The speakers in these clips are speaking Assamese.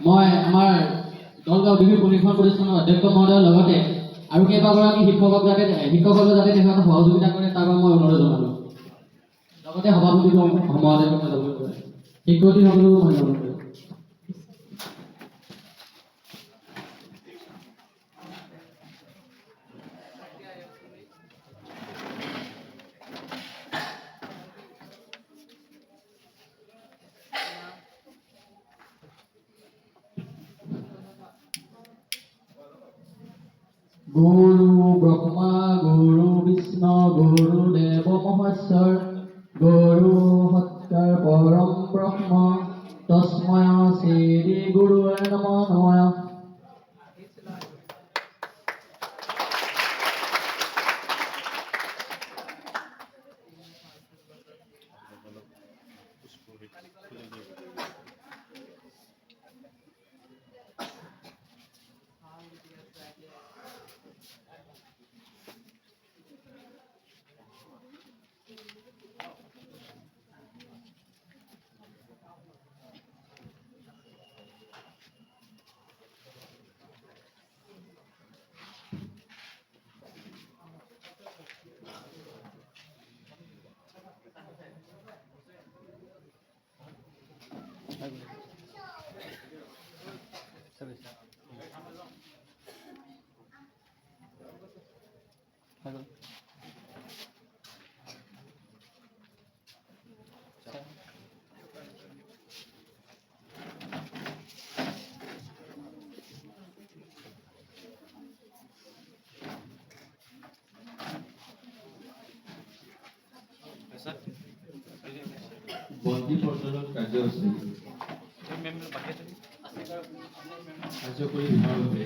মই আমাৰ দলগাঁও ডিগ্ৰী প্ৰশিক্ষণ প্ৰতিষ্ঠানৰ অধ্যক্ষ মহোদয়ৰ লগতে আৰু কেইবাগৰাকী শিক্ষকক যাতে তেখেতে সহযোগিতা কৰে তাৰ বাবে মই অনুৰোধ জনালোঁ। লগতে সভাপতি মহোদয়ক মই জনালোঁ, শিক্ষয়িত্ৰীসকলকো মই জনালোঁ। গুৰু ব্ৰহ্মা গুৰু বিষ্ণু গুৰু দেৱ মহেশ্বৰ গুৰু সৎকাৰ পৰম ব্ৰহ্ম তস্মৈ শ্ৰী গুৰুৱে নমঃ নমঃ। বন্দী প্ৰজ্বলন কাৰ্যসূচী কাৰ্যকৰী হোৱাৰ বাবে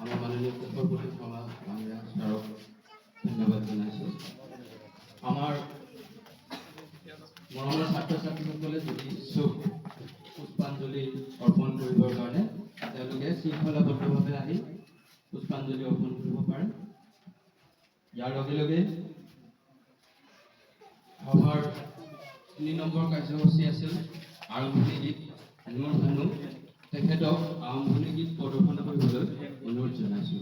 আমাৰ মাননীয় সভাপতি ছাৰক ধন্যবাদ জনাইছোঁ। আমাৰ মৰমৰ ছাত্ৰ ছাত্ৰীসকলে যদি ইচ্ছুক পুষ্পাঞ্জলি অৰ্পণ কৰিবৰ কাৰণে তেওঁলোকে শৃংখলাবদ্ধভাৱে আহি পুষ্পাঞ্জলি অৰ্পণ কৰিব পাৰে। ইয়াৰ লগে লগে সভাৰ ৩ নম্বৰ কাৰ্যসূচী আছিল আৰম্ভণি গীত। নুৰ ভানু তেখেতক আৰম্ভণি গীত প্ৰদৰ্শন কৰিবলৈ অনুৰোধ জনাইছোঁ।